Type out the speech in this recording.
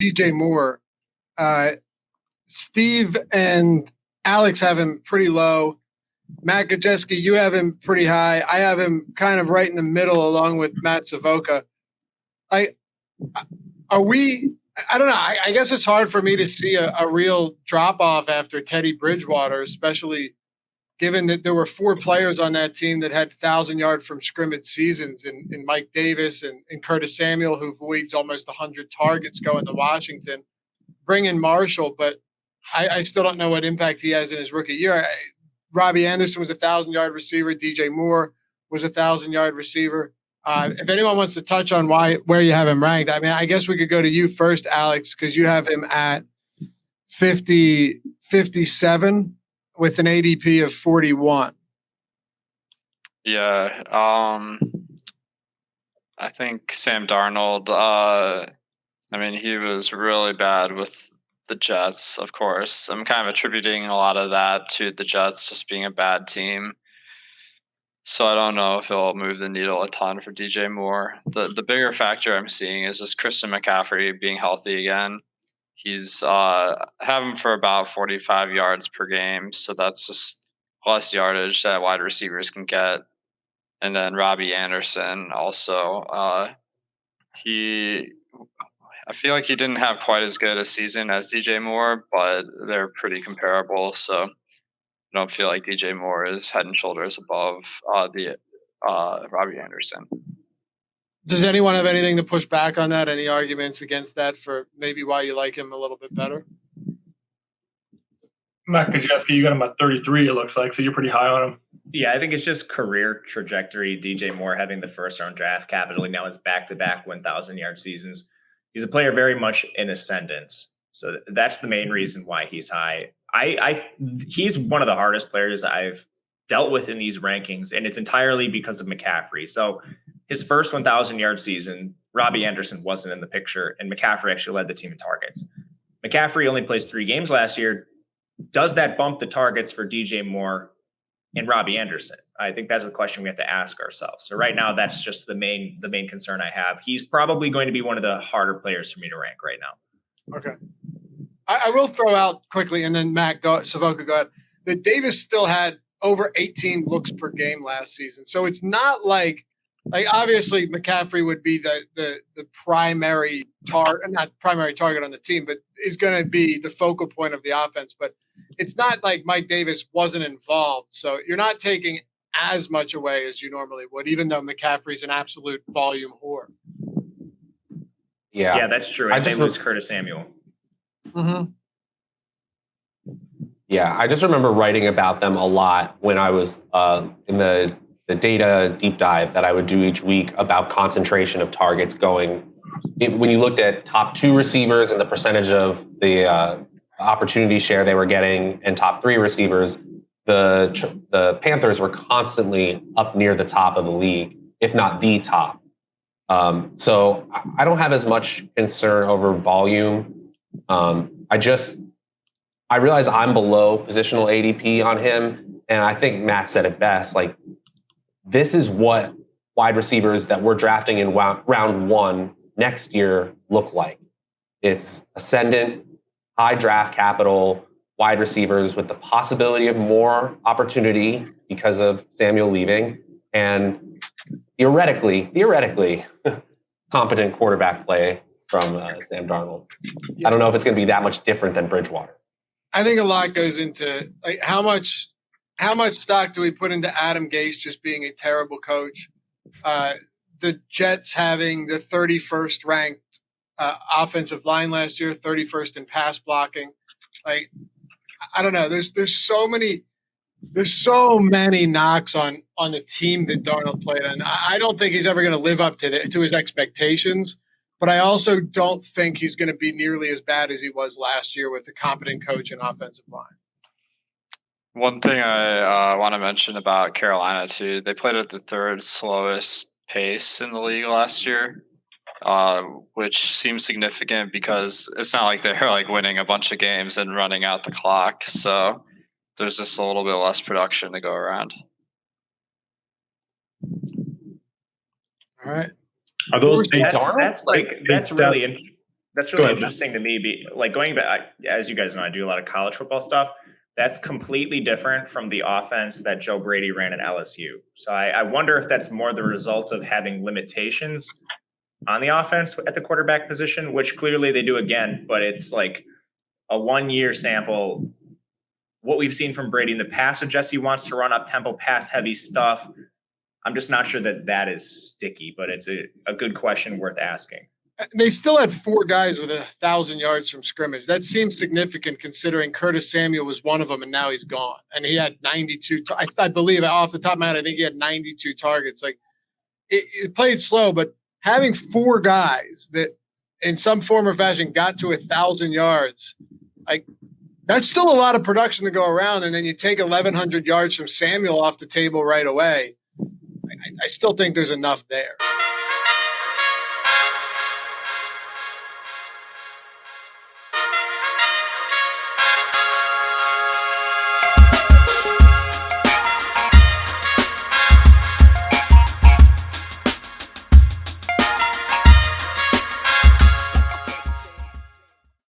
DJ Moore. Uh, Steve and Alex have him pretty low. Matt Gajewski, you have him pretty high. I have him kind of right in the middle, along with Matt Savoca. Are we? I don't know. I guess it's hard for me to see a real drop off after Teddy Bridgewater, especially given that there were 4 players on that team that had 1,000-yard from scrimmage seasons in Mike Davis and Curtis Samuel, who voids almost 100 targets going to Washington. Bring in Marshall, but I still don't know what impact he has in his rookie year. Robbie Anderson was a 1,000-yard receiver. DJ Moore was a 1,000-yard receiver. If anyone wants to touch on where you have him ranked, I mean, I guess we could go to you first, Alex, because you have him at 57 with an ADP of 41. Yeah. I think Sam Darnold, I mean, he was really bad with the Jets, of course. I'm kind of attributing a lot of that to the Jets just being a bad team. So I don't know if it'll move the needle a ton for DJ Moore. The bigger factor I'm seeing is just Christian McCaffrey being healthy again. He's having for about 45 yards per game, so that's just less yardage that wide receivers can get. And then Robbie Anderson also. I feel like he didn't have quite as good a season as DJ Moore, but they're pretty comparable. So I don't feel like DJ Moore is head and shoulders above the Robbie Anderson. Does anyone have anything to push back on that? Any arguments against that for maybe why you like him a little bit better? Matt Gajewski, you got him at 33, it looks like, so you're pretty high on him. Yeah, I think it's just career trajectory. DJ Moore having the first-round draft capital, now has back-to-back 1,000-yard seasons. He's a player very much in ascendance, so that's the main reason why he's high. He's one of the hardest players I've dealt with in these rankings, and it's entirely because of McCaffrey. So his first 1,000-yard season, Robbie Anderson wasn't in the picture, and McCaffrey actually led the team in targets. McCaffrey only plays 3 games last year. Does that bump the targets for DJ Moore and Robbie Anderson? I think that's a question we have to ask ourselves. So right now, that's just the main concern I have. He's probably going to be one of the harder players for me to rank right now. Okay. I will throw out quickly, and then Matt Savoca go ahead, that Davis still had over 18 looks per game last season. So it's not like obviously McCaffrey would be the primary target, not primary target on the team, but is going to be the focal point of the offense. But it's not like Mike Davis wasn't involved. So you're not taking as much away as you normally would, even though McCaffrey's an absolute volume whore. Yeah, that's true. And they lose Curtis Samuel. Mm-hmm. Yeah, I just remember writing about them a lot when I was in the data deep dive that I would do each week about concentration of targets going. When you looked at top 2 receivers and the percentage of the opportunity share they were getting and top 3 receivers, the Panthers were constantly up near the top of the league, if not the top. So I don't have as much concern over volume. I realize I'm below positional ADP on him, and I think Matt said it best. Like, this is what wide receivers that we're drafting in round 1 next year look like. It's ascendant, high draft capital wide receivers with the possibility of more opportunity because of Samuel leaving, and theoretically competent quarterback play from Sam Darnold. Yeah. I don't know if it's going to be that much different than Bridgewater. I think a lot goes into how much stock do we put into Adam Gase just being a terrible coach? The Jets having the 31st ranked offensive line last year, 31st in pass blocking. I don't know. There's so many knocks on the team that Darnold played on. I don't think he's ever going to live up to his expectations. But I also don't think he's going to be nearly as bad as he was last year with a competent coach and offensive line. One thing I want to mention about Carolina, too, they played at the 3rd slowest pace in the league last year, which seems significant because it's not like they're winning a bunch of games and running out the clock. So there's just a little bit less production to go around. All right. Are those that's really interesting. That's Go really ahead, Matt. interesting to me. Like going back, as you guys know, I do a lot of college football stuff. That's completely different from the offense that Joe Brady ran at LSU. So I wonder if that's more the result of having limitations on the offense at the quarterback position, which clearly they do again, but it's like a 1 year sample. What we've seen from Brady in the past suggests he wants to run up tempo, pass heavy stuff. I'm just not sure that is sticky, but it's a good question worth asking. They still had 4 guys with 1,000 yards from scrimmage. That seems significant considering Curtis Samuel was one of them, and now he's gone. And he had 92. I believe off the top of my head, I think he had 92 targets. Like it played slow, but having 4 guys that in some form or fashion got to 1,000 yards, like that's still a lot of production to go around. And then you take 1,100 yards from Samuel off the table right away. I still think there's enough there.